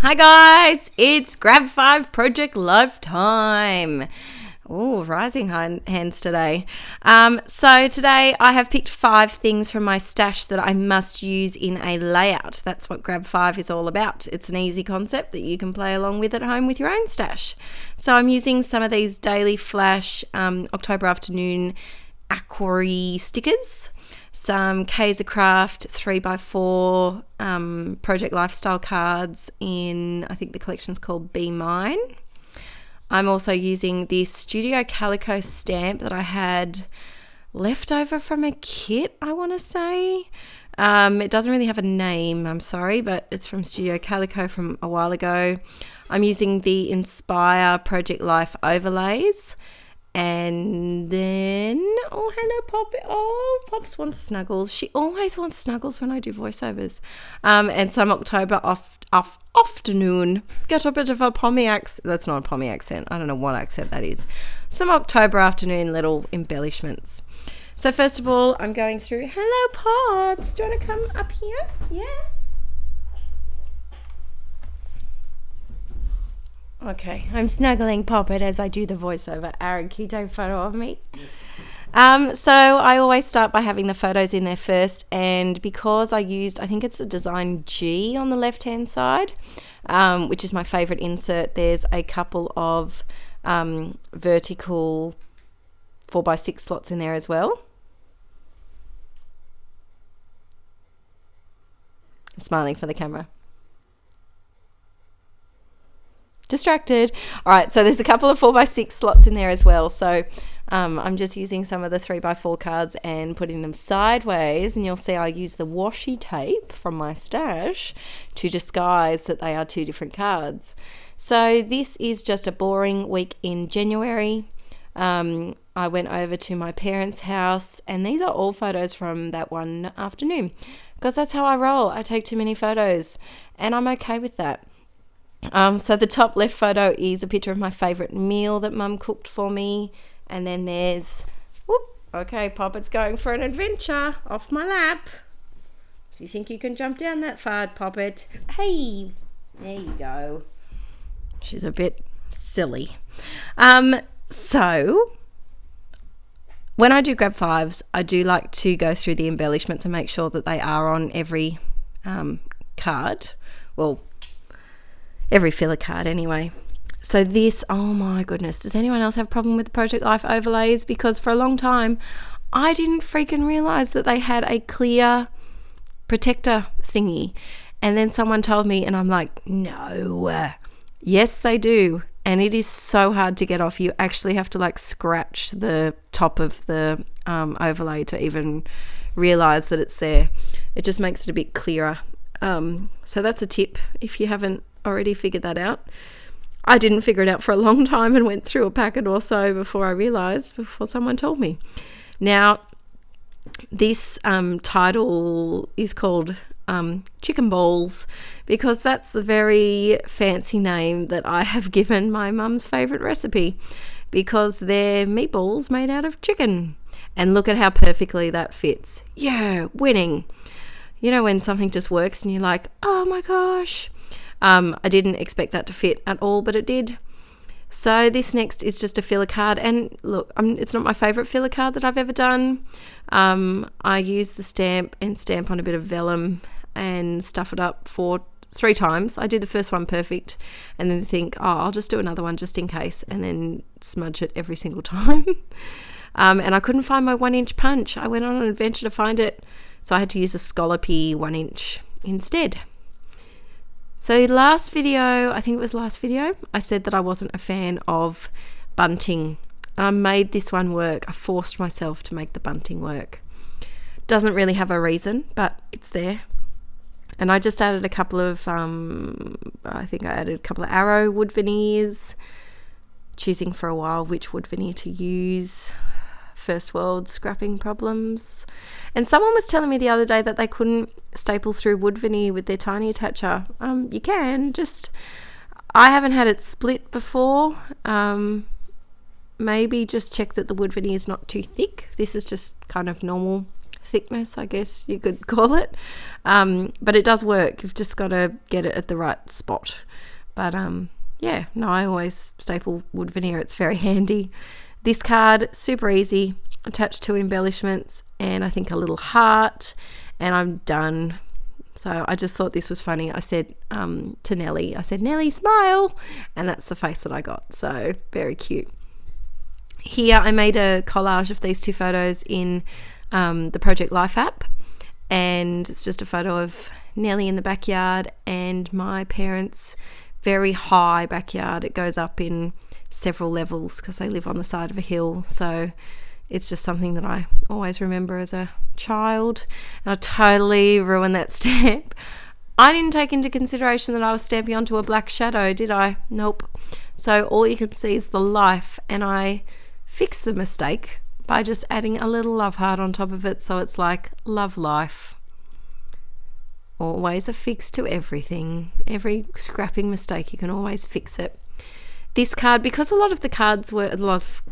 Hi guys, it's Grab 5 Project Lifetime. Oh, rising hands today. So today I have picked 5 things from my stash that I must use in a layout. That's what Grab 5 is all about. It's an easy concept that you can play along with at home with your own stash. So I'm using some of these Daily Flash October Afternoon Aquary stickers, some Kaiser Craft 3x4 Project Lifestyle cards in, I think the collection's called Be Mine. I'm also using this Studio Calico stamp that I had left over from a kit, I want to say. It doesn't really have a name, I'm sorry, but it's from Studio Calico from a while ago. I'm using the Inspire Project Life overlays. And then, oh, hello, Pop. Oh, Pops wants snuggles. She always wants snuggles when I do voiceovers. And some October afternoon. Got a bit of a Pommy accent. That's not a Pommy accent. I don't know what accent that is. Some October afternoon little embellishments. So first of all, I'm going through. Hello, Pops. Do you want to come up here? Yeah. Okay, I'm snuggling Poppet as I do the voiceover. Aaron, can you take a photo of me? Yes. So I always start by having the photos in there first, and because I used, I think it's a design G on the left-hand side, which is my favourite insert, there's a couple of vertical 4x6 slots in there as well. I'm smiling for the camera. Distracted. All right, so there's a couple of 4x6 slots in there as well. So I'm just using some of the 3x4 cards and putting them sideways, and you'll see I use the washi tape from my stash to disguise that they are 2 different cards. So this is just a boring week in January. I went over to my parents' house, and these are all photos from that one afternoon because that's how I roll. I take too many photos, and I'm okay with that. So the top left photo is a picture of my favourite meal that Mum cooked for me. And then there's, okay, Poppet's going for an adventure off my lap. Do you think you can jump down that far, Poppet? Hey, there you go. She's a bit silly. So when I do Grab 5s, I do like to go through the embellishments and make sure that they are on every card. Well, every filler card anyway. So this, oh my goodness, does anyone else have a problem with the Project Life overlays? Because for a long time, I didn't freaking realize that they had a clear protector thingy. And then someone told me, and I'm like, no. Yes, they do. And it is so hard to get off. You actually have to like scratch the top of the overlay to even realize that it's there. It just makes it a bit clearer. So that's a tip if you haven't already figured that out. I didn't figure it out for a long time and went through a packet or so before someone told me. Now, this title is called Chicken Balls because that's the very fancy name that I have given my mum's favourite recipe, because they're meatballs made out of chicken. And look at how perfectly that fits. Yeah, winning. You know when something just works and you're like, oh my gosh. I didn't expect that to fit at all, but it did. So this next is just a filler card. And look, it's not my favourite filler card that I've ever done. I use the stamp and stamp on a bit of vellum and stuff it up for 3 times. I do the first one perfect and then think, I'll just do another one just in case, and then smudge it every single time. And I couldn't find my 1-inch punch. I went on an adventure to find it, so I had to use a Scallopy 1-inch instead. So last video, I I said that I wasn't a fan of bunting. I made this one work. I forced myself to make the bunting work. Doesn't really have a reason, but it's there. And I just added a couple of, arrow wood veneers, choosing for a while which wood veneer to use. First world scrapping problems. And someone was telling me the other day that they couldn't staple through wood veneer with their tiny attacher. You can, I haven't had it split before. Maybe just check that the wood veneer is not too thick. This is just kind of normal thickness, I guess you could call it. But it does work. You've just got to get it at the right spot. But yeah, no, I always staple wood veneer. It's very handy. This card, super easy, attached to embellishments and I think a little heart, and I'm done. So I just thought this was funny. I said to Nellie, I said, Nellie, smile. And that's the face that I got. So very cute. Here I made a collage of these two photos in the Project Life app. And it's just a photo of Nellie in the backyard and my parents' very high backyard. It goes up in several levels because they live on the side of a hill. So it's just something that I always remember as a child. And I totally ruined that stamp. I didn't take into consideration that I was stamping onto a black shadow, did I? Nope. So all you can see is the life, and I fixed the mistake by just adding a little love heart on top of it, so it's like love life. Always a fix to everything. Every scrapping mistake, you can always fix it. This card, because a lot of the cards were, a lot of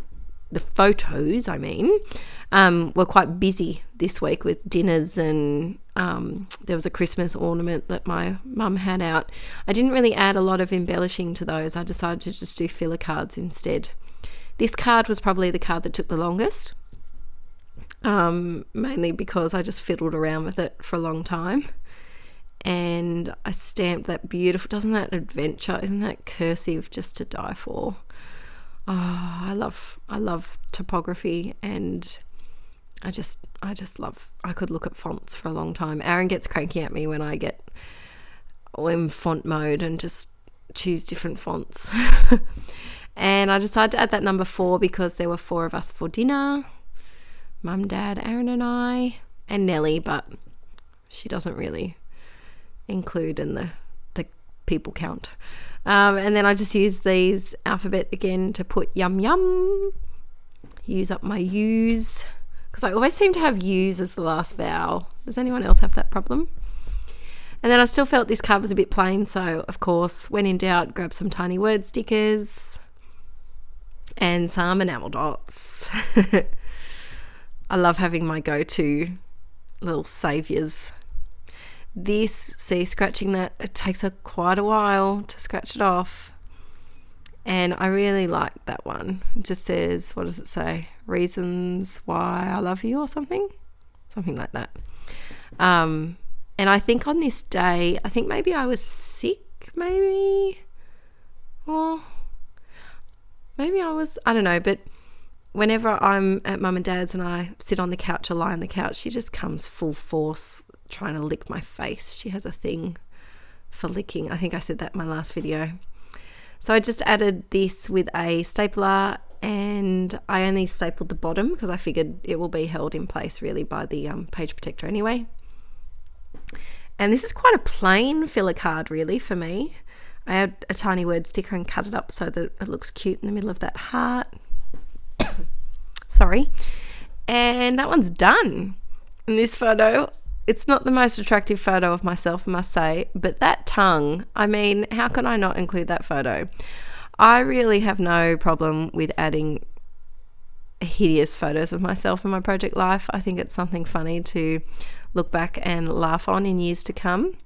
the photos, were quite busy this week with dinners, and there was a Christmas ornament that my mum had out. I didn't really add a lot of embellishing to those. I decided to just do filler cards instead. This card was probably the card that took the longest, mainly because I just fiddled around with it for a long time. And I stamped that beautiful, doesn't that adventure, isn't that cursive just to die for? Oh, I love typography, and I just love, I could look at fonts for a long time. Aaron gets cranky at me when I get in font mode and just choose different fonts. And I decided to add that number 4 because there were 4 of us for dinner. Mum, Dad, Aaron and I, and Nellie, but she doesn't really include in the people count. And then I just use these alphabet again to put yum yum. Use up my U's, because I always seem to have U's as the last vowel. Does anyone else have that problem? And then I still felt this card was a bit plain, so of course, when in doubt, grab some tiny word stickers and some enamel dots. I love having my go-to little saviours. This, see, scratching that, it takes quite a while to scratch it off, and I really like that one. It just says, what does it say? Reasons why I love you, or something like that. And I think on this day, I think maybe I was sick, or maybe I was, I don't know, but whenever I'm at Mum and Dad's and I sit on the couch or lie on the couch, she just comes full force trying to lick my face. She has a thing for licking. I think I said that in my last video. So I just added this with a stapler, and I only stapled the bottom because I figured it will be held in place really by the page protector anyway. And this is quite a plain filler card really for me. I had a tiny word sticker and cut it up so that it looks cute in the middle of that heart. Sorry. And that one's done. In this photo, it's not the most attractive photo of myself, I must say, but that tongue, I mean, how could I not include that photo? I really have no problem with adding hideous photos of myself in my project life. I think it's something funny to look back and laugh on in years to come.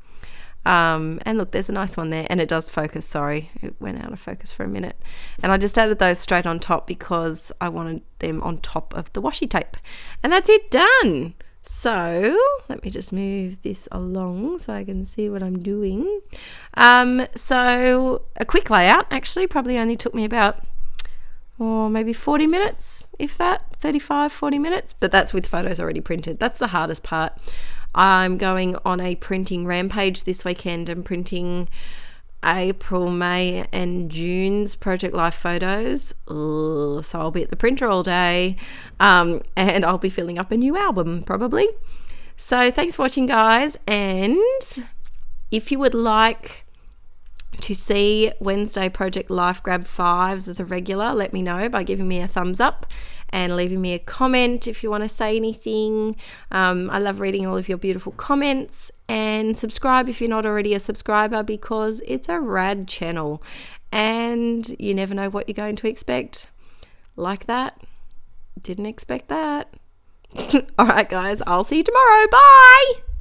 And look, there's a nice one there, and it does focus. Sorry, it went out of focus for a minute. And I just added those straight on top because I wanted them on top of the washi tape. And that's it, done. So let me just move this along so I can see what I'm doing. So a quick layout actually probably only took me about maybe 40 minutes, if that, 35, 40 minutes, but that's with photos already printed. That's the hardest part. I'm going on a printing rampage this weekend and printing April, May and June's Project Life photos. So I'll be at the printer all day, and I'll be filling up a new album probably. So thanks for watching, guys, and if you would like to see Wednesday Project Life Grab 5s as a regular, let me know by giving me a thumbs up and leaving me a comment if you want to say anything. I love reading all of your beautiful comments, and subscribe if you're not already a subscriber, because it's a rad channel and you never know what you're going to expect. Like that. Didn't expect that. All right, guys, I'll see you tomorrow. Bye.